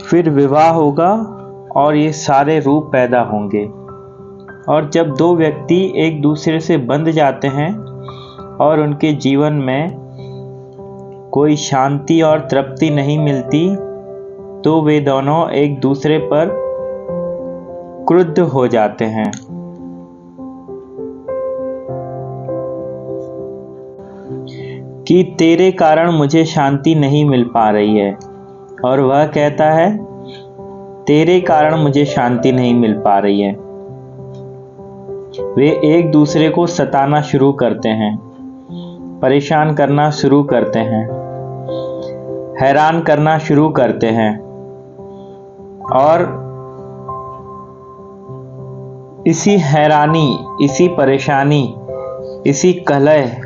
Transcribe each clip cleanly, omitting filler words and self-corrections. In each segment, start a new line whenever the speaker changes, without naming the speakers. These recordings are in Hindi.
फिर विवाह होगा और ये सारे रूप पैदा होंगे। और जब दो व्यक्ति एक दूसरे से बंध जाते हैं और उनके जीवन में कोई शांति और तृप्ति नहीं मिलती, तो वे दोनों एक दूसरे पर क्रुद्ध हो जाते हैं। कि तेरे कारण मुझे शांति नहीं मिल पा रही है, और वह कहता है तेरे कारण मुझे शांति नहीं मिल पा रही है। वे एक दूसरे को सताना शुरू करते हैं, परेशान करना शुरू करते हैं, हैरान करना शुरू करते हैं, और इसी हैरानी, इसी परेशानी, इसी कलह,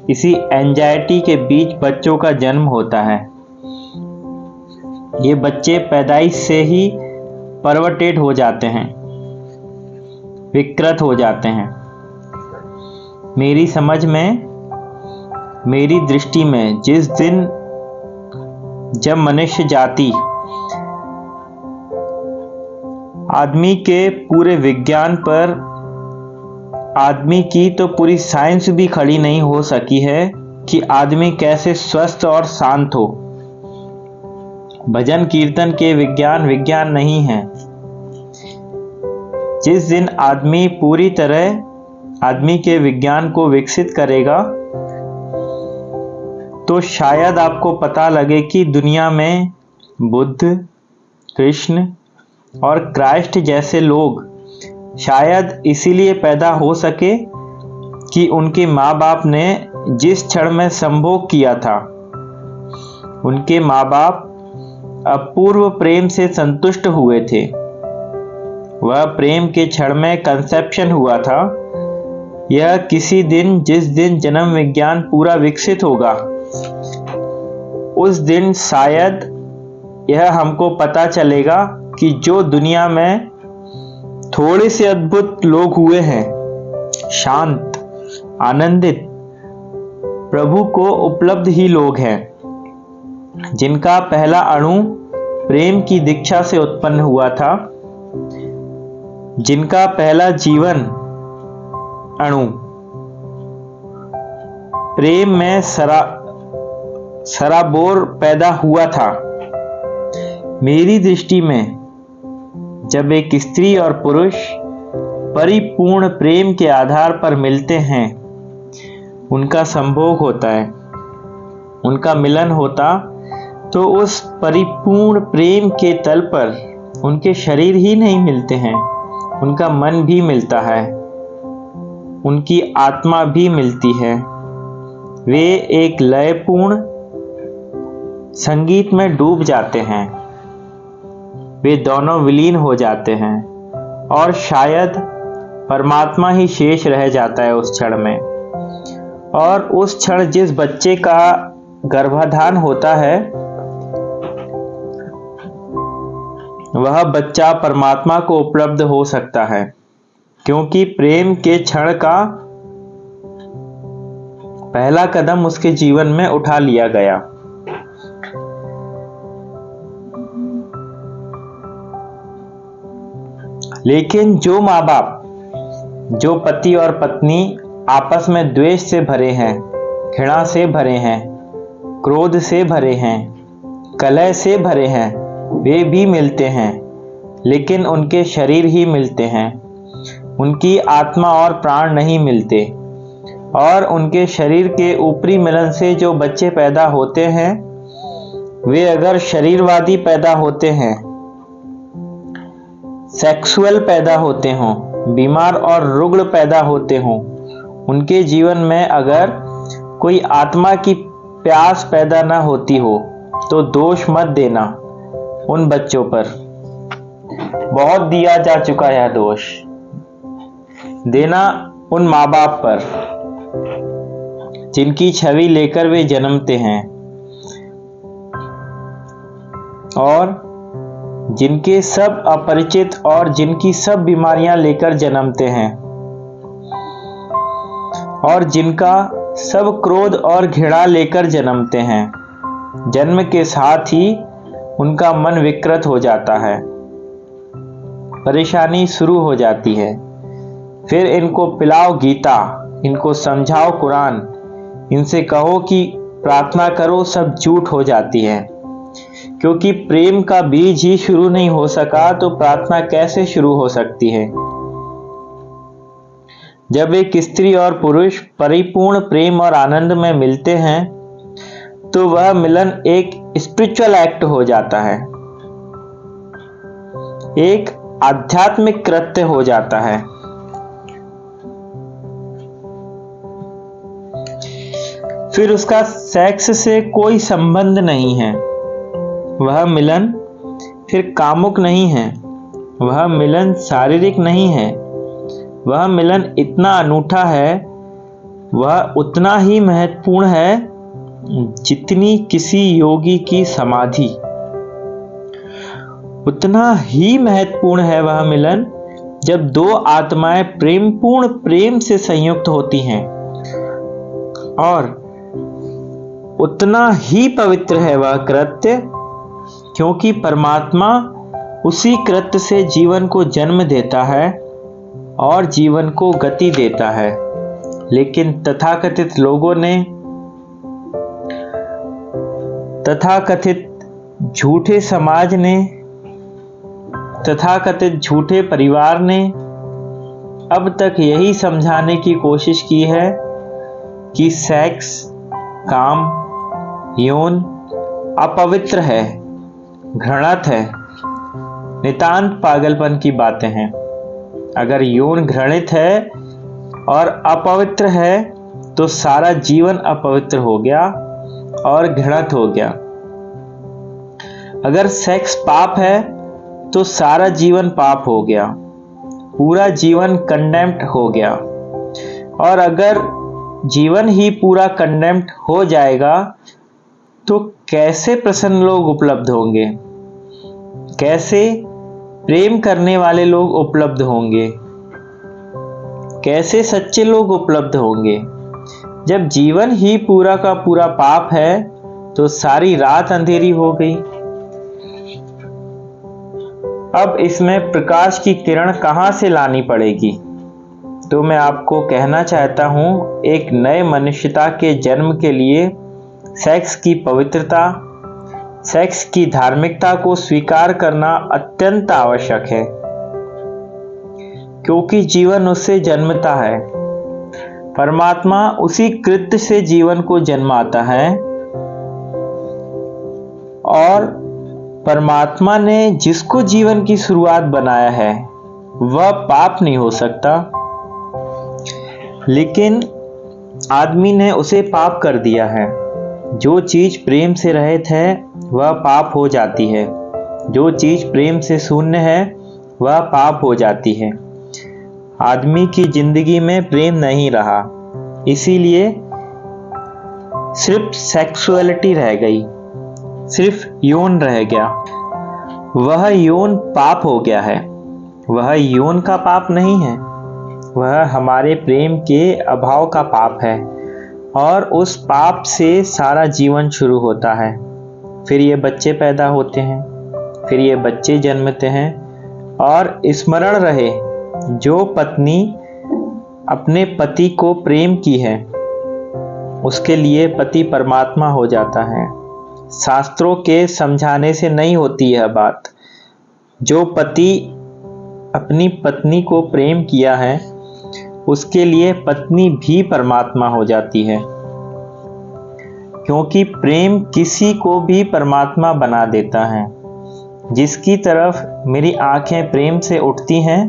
इसी एंजाइटी के बीच बच्चों का जन्म होता है। ये बच्चे पैदाइश से ही परवर्टेड हो जाते हैं, विकृत हो जाते हैं। मेरी समझ में, मेरी दृष्टि में, जिस दिन जब मनुष्य जाति आदमी के पूरे विज्ञान पर, आदमी की तो पूरी साइंस भी खड़ी नहीं हो सकी है कि आदमी कैसे स्वस्थ और शांत हो। भजन कीर्तन के विज्ञान नहीं है। जिस दिन आदमी पूरी तरह आदमी के विज्ञान को विकसित करेगा, तो शायद आपको पता लगे कि दुनिया में बुद्ध, कृष्ण और क्राइस्ट जैसे लोग शायद इसीलिए पैदा हो सके कि उनके माँ बाप ने जिस क्षण में संभोग किया था, उनके माँ बाप अपूर्व प्रेम से संतुष्ट हुए थे। वह प्रेम के क्षण में कंसेप्शन हुआ था। यह किसी दिन, जिस दिन जन्म विज्ञान पूरा विकसित होगा, उस दिन शायद यह हमको पता चलेगा कि जो दुनिया में थोड़े से अद्भुत लोग हुए हैं, शांत, आनंदित, प्रभु को उपलब्ध ही लोग हैं, जिनका पहला अणु प्रेम की दीक्षा से उत्पन्न हुआ था, जिनका पहला जीवन अणु प्रेम में सराबोर पैदा हुआ था। मेरी दृष्टि में जब एक स्त्री और पुरुष परिपूर्ण प्रेम के आधार पर मिलते हैं, उनका संभोग होता है, उनका मिलन होता, तो उस परिपूर्ण प्रेम के तल पर उनके शरीर ही नहीं मिलते हैं, उनका मन भी मिलता है, उनकी आत्मा भी मिलती है। वे एक लयपूर्ण संगीत में डूब जाते हैं। वे दोनों विलीन हो जाते हैं और शायद परमात्मा ही शेष रह जाता है उस क्षण में। और उस क्षण जिस बच्चे का गर्भाधान होता है, वह बच्चा परमात्मा को उपलब्ध हो सकता है, क्योंकि प्रेम के क्षण का पहला कदम उसके जीवन में उठा लिया गया। लेकिन जो माँ बाप, जो पति और पत्नी आपस में द्वेष से भरे हैं, घृणा से भरे हैं, क्रोध से भरे हैं, कलह से भरे हैं, वे भी मिलते हैं, लेकिन उनके शरीर ही मिलते हैं, उनकी आत्मा और प्राण नहीं मिलते। और उनके शरीर के ऊपरी मिलन से जो बच्चे पैदा होते हैं, वे अगर शरीरवादी पैदा होते हैं, सेक्सुअल पैदा होते हों, बीमार और रुग्ण पैदा होते हों, उनके जीवन में अगर कोई आत्मा की प्यास पैदा ना होती हो, तो दोष मत देना उन बच्चों पर। बहुत दिया जा चुका है दोष, देना उन माँ बाप पर जिनकी छवि लेकर वे जन्मते हैं और जिनके सब अपरिचित और जिनकी सब बीमारियां लेकर जन्मते हैं और जिनका सब क्रोध और घृणा लेकर जन्मते हैं। जन्म के साथ ही उनका मन विकृत हो जाता है, परेशानी शुरू हो जाती है। फिर इनको पिलाओ गीता, इनको समझाओ कुरान, इनसे कहो कि प्रार्थना करो, सब झूठ हो जाती है। क्योंकि प्रेम का बीज ही शुरू नहीं हो सका तो प्रार्थना कैसे शुरू हो सकती है। जब एक स्त्री और पुरुष परिपूर्ण प्रेम और आनंद में मिलते हैं तो वह मिलन एक स्पिरिचुअल एक्ट हो जाता है, एक आध्यात्मिक कृत्य हो जाता है। फिर उसका सेक्स से कोई संबंध नहीं है। वह मिलन फिर कामुक नहीं है, वह मिलन शारीरिक नहीं है। वह मिलन इतना अनूठा है, वह उतना ही महत्वपूर्ण है जितनी किसी योगी की समाधि। उतना ही महत्वपूर्ण है वह मिलन जब दो आत्माएं प्रेमपूर्ण प्रेम से संयुक्त होती हैं, और उतना ही पवित्र है वह कृत्य, क्योंकि परमात्मा उसी कृत्य से जीवन को जन्म देता है और जीवन को गति देता है। लेकिन तथाकथित लोगों ने, तथाकथित झूठे समाज ने, तथाकथित झूठे परिवार ने अब तक यही समझाने की कोशिश की है कि सेक्स, काम, यौन अपवित्र है, घृणित है। नितांत पागलपन की बातें हैं। अगर यौन घृणित है और अपवित्र है तो सारा जीवन अपवित्र हो गया और घृणित हो गया। अगर सेक्स पाप है तो सारा जीवन पाप हो गया, पूरा जीवन कंडेम्ड हो गया। और अगर जीवन ही पूरा कंडेम्ड हो जाएगा तो कैसे प्रसन्न लोग उपलब्ध होंगे, कैसे प्रेम करने वाले लोग उपलब्ध होंगे, कैसे सच्चे लोग उपलब्ध होंगे। जब जीवन ही पूरा का पूरा पाप है तो सारी रात अंधेरी हो गई। अब इसमें प्रकाश की किरण कहां से लानी पड़ेगी? तो मैं आपको कहना चाहता हूं, एक नए मनुष्यता के जन्म के लिए सेक्स की पवित्रता, सेक्स की धार्मिकता को स्वीकार करना अत्यंत आवश्यक है, क्योंकि जीवन उससे जन्मता है। परमात्मा उसी कृत्य से जीवन को जन्माता है, और परमात्मा ने जिसको जीवन की शुरुआत बनाया है वह पाप नहीं हो सकता, लेकिन आदमी ने उसे पाप कर दिया है। जो चीज प्रेम से रहित है वह पाप हो जाती है, जो चीज प्रेम से शून्य है वह पाप हो जाती है। आदमी की जिंदगी में प्रेम नहीं रहा, इसीलिए सिर्फ सेक्सुअलिटी रह गई, सिर्फ यौन रह गया। वह यौन पाप हो गया है। वह यौन का पाप नहीं है, वह हमारे प्रेम के अभाव का पाप है, और उस पाप से सारा जीवन शुरू होता है। फिर ये बच्चे पैदा होते हैं, फिर ये बच्चे जन्मते हैं, और स्मरण रहे, जो पत्नी अपने पति को प्रेम की है उसके लिए पति परमात्मा हो जाता है। शास्त्रों के समझाने से नहीं होती यह बात। जो पति अपनी पत्नी को प्रेम किया है उसके लिए पत्नी भी परमात्मा हो जाती है, क्योंकि प्रेम किसी को भी परमात्मा बना देता है। जिसकी तरफ मेरी आंखें प्रेम से उठती हैं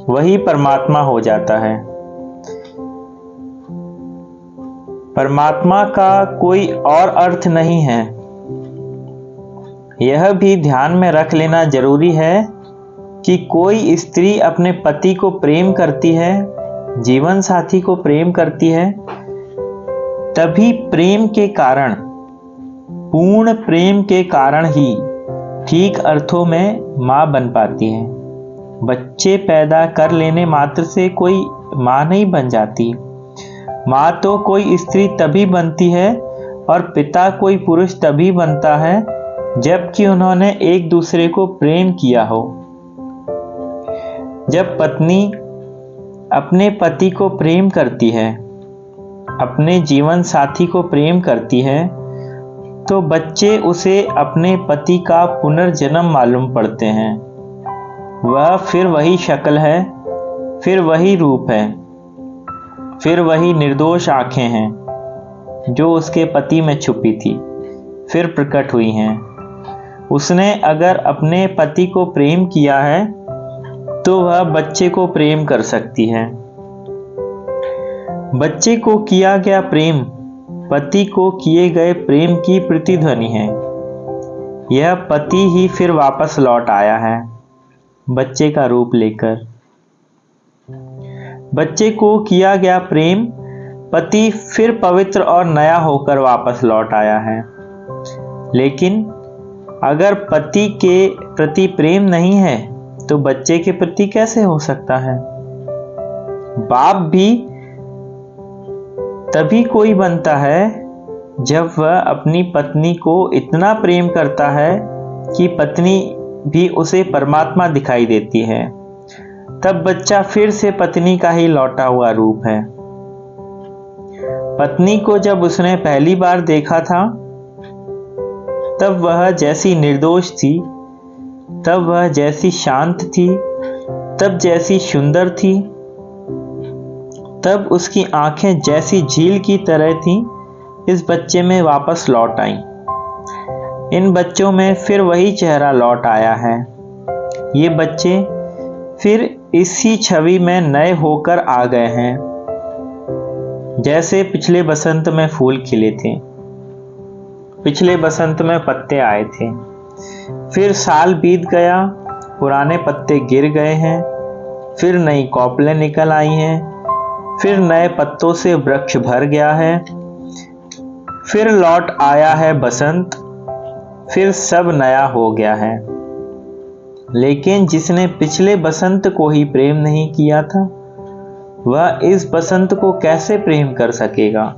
वही परमात्मा हो जाता है। परमात्मा का कोई और अर्थ नहीं है। यह भी ध्यान में रख लेना जरूरी है कि कोई स्त्री अपने पति को प्रेम करती है, जीवन साथी को प्रेम करती है, तभी प्रेम के कारण, पूर्ण प्रेम के कारण ही ठीक अर्थों में मां बन पाती है। बच्चे पैदा कर लेने मात्र से कोई मां नहीं बन जाती। मां तो कोई स्त्री तभी बनती है और पिता कोई पुरुष तभी बनता है जबकि उन्होंने एक दूसरे को प्रेम किया हो। जब पत्नी अपने पति को प्रेम करती है, अपने जीवन साथी को प्रेम करती है, तो बच्चे उसे अपने पति का पुनर्जन्म मालूम पड़ते हैं। वह फिर वही शक्ल है, फिर वही रूप है, फिर वही निर्दोष आंखें हैं जो उसके पति में छुपी थी, फिर प्रकट हुई हैं। उसने अगर अपने पति को प्रेम किया है तो वह बच्चे को प्रेम कर सकती है। बच्चे को किया गया प्रेम पति को किए गए प्रेम की प्रतिध्वनि है। यह पति ही फिर वापस लौट आया है बच्चे का रूप लेकर। बच्चे को किया गया प्रेम पति फिर पवित्र और नया होकर वापस लौट आया है। लेकिन अगर पति के प्रति प्रेम नहीं है तो बच्चे के प्रति कैसे हो सकता है? बाप भी तभी कोई बनता है जब वह अपनी पत्नी को इतना प्रेम करता है कि पत्नी भी उसे परमात्मा दिखाई देती है। तब बच्चा फिर से पत्नी का ही लौटा हुआ रूप है। पत्नी को जब उसने पहली बार देखा था तब वह जैसी निर्दोष थी, तब वह जैसी शांत थी, तब जैसी सुंदर थी, तब उसकी आंखें जैसी झील की तरह थीं, इस बच्चे में वापस लौट आईं। इन बच्चों में फिर वही चेहरा लौट आया है। ये बच्चे फिर इसी छवि में नए होकर आ गए हैं, जैसे पिछले बसंत में फूल खिले थे, पिछले बसंत में पत्ते आए थे। फिर साल बीत गया, पुराने पत्ते गिर गए हैं, फिर नई कौपलें निकल आई हैं, फिर नए पत्तों से वृक्ष भर गया है, फिर लौट आया है बसंत, फिर सब नया हो गया है। लेकिन जिसने पिछले बसंत को ही प्रेम नहीं किया था, वह इस बसंत को कैसे प्रेम कर सकेगा?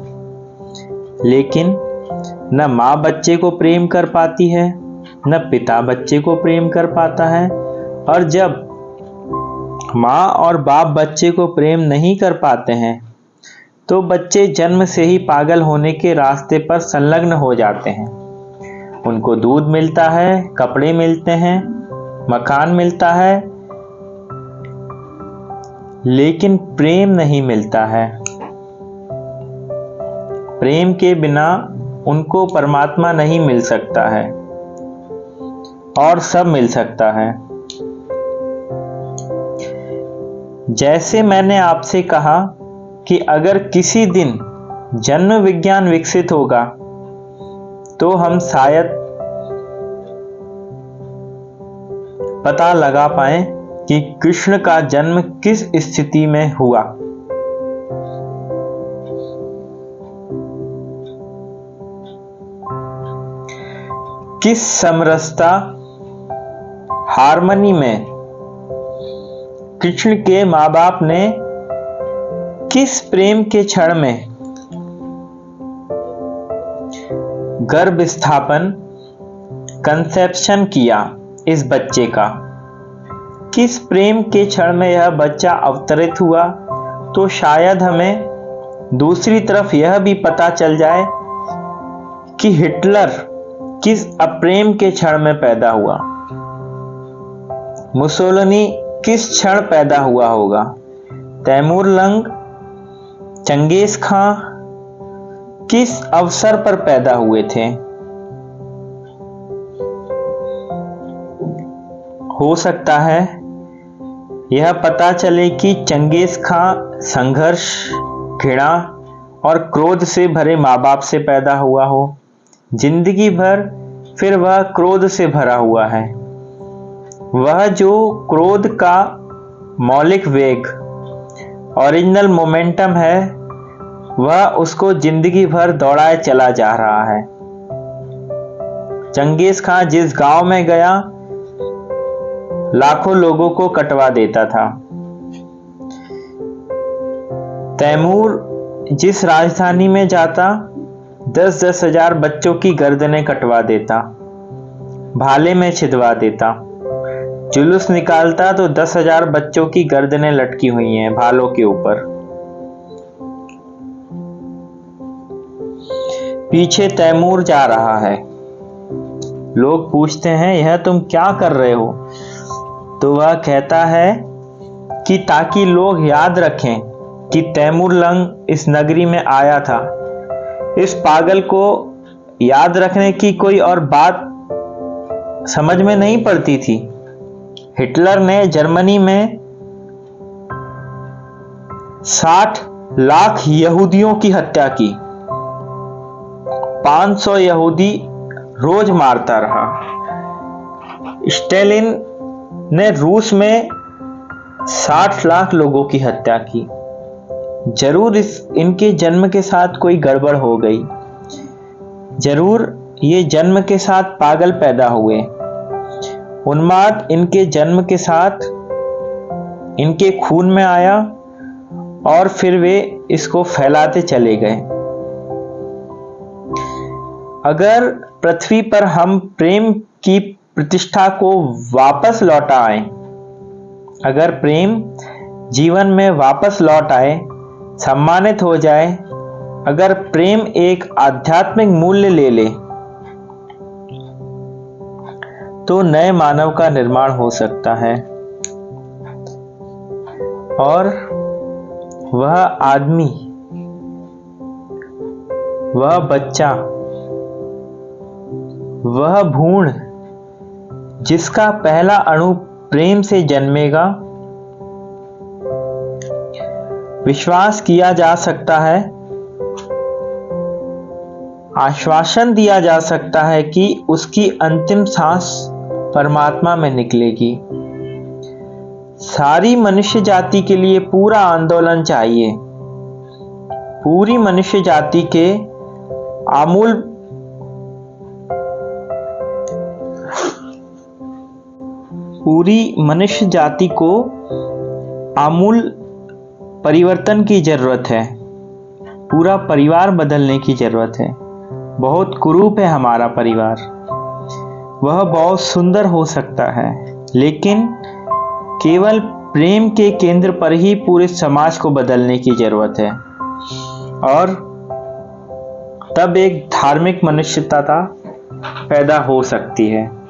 लेकिन न माँ बच्चे को प्रेम कर पाती है, न पिता बच्चे को प्रेम कर पाता है। और जब माँ और बाप बच्चे को प्रेम नहीं कर पाते हैं तो बच्चे जन्म से ही पागल होने के रास्ते पर संलग्न हो जाते हैं। उनको दूध मिलता है, कपड़े मिलते हैं, मकान मिलता है, लेकिन प्रेम नहीं मिलता है। प्रेम के बिना उनको परमात्मा नहीं मिल सकता है और सब मिल सकता है। जैसे मैंने आपसे कहा कि अगर किसी दिन जन्म विज्ञान विकसित होगा तो हम शायद पता लगा पाए कि कृष्ण का जन्म किस स्थिति में हुआ। किस समरसता, हार्मनी में कृष्ण के माँ बाप ने किस प्रेम के क्षण में गर्भ स्थापन, कंसेप्शन किया इस बच्चे का, किस प्रेम के क्षण में यह बच्चा अवतरित हुआ, तो शायद हमें दूसरी तरफ यह भी पता चल जाए कि हिटलर किस अप्रेम के क्षण में पैदा हुआ, मुसोलिनी किस क्षण पैदा हुआ होगा, तैमूर लंग, चंगेज खां किस अवसर पर पैदा हुए थे। हो सकता है यह पता चले कि चंगेज खां संघर्ष, घृणा और क्रोध से भरे माँ बाप से पैदा हुआ हो। जिंदगी भर फिर वह क्रोध से भरा हुआ है। वह जो क्रोध का मौलिक वेग, ओरिजिनल मोमेंटम है, वह उसको जिंदगी भर दौड़ाए चला जा रहा है। चंगेज खां जिस गांव में गया लाखों लोगों को कटवा देता था। तैमूर जिस राजधानी में जाता 10-10 हजार बच्चों की गर्दनें कटवा देता, भाले में छिदवा देता। जुलूस निकालता तो 10,000 बच्चों की गर्दनें लटकी हुई हैं भालों के ऊपर। पीछे तैमूर जा रहा है। लोग पूछते हैं, यह तुम क्या कर रहे हो? तो वह कहता है कि ताकि लोग याद रखें कि तैमूर लंग इस नगरी में आया था। इस पागल को याद रखने की कोई और बात समझ में नहीं पड़ती थी। हिटलर ने जर्मनी में 60 लाख यहूदियों की हत्या की। 500 यहूदी रोज मारता रहा। स्टालिन ने रूस में 60 लाख लोगों की हत्या की। जरूर इनके जन्म के साथ कोई गड़बड़ हो गई। जरूर ये जन्म के साथ पागल पैदा हुए। उन्माद इनके जन्म के साथ इनके खून में आया और फिर वे इसको फैलाते चले गए। अगर पृथ्वी पर हम प्रेम की प्रतिष्ठा को वापस लौटाएं, अगर प्रेम जीवन में वापस लौट आए, सम्मानित हो जाए, अगर प्रेम एक आध्यात्मिक मूल्य ले ले, तो नए मानव का निर्माण हो सकता है। और वह आदमी, वह बच्चा, वह भ्रूण जिसका पहला अणु प्रेम से जन्मेगा, विश्वास किया जा सकता है, आश्वासन दिया जा सकता है कि उसकी अंतिम सांस परमात्मा में निकलेगी। सारी मनुष्य जाति के लिए पूरा आंदोलन चाहिए। पूरी मनुष्य जाति के आमूल पूरी मनुष्य जाति को आमूल परिवर्तन की जरूरत है। पूरा परिवार बदलने की जरूरत है। बहुत कुरूप है हमारा परिवार। वह बहुत सुंदर हो सकता है, लेकिन केवल प्रेम के केंद्र पर ही पूरे समाज को बदलने की जरूरत है। और तब एक धार्मिक मनुष्यता पैदा हो सकती है।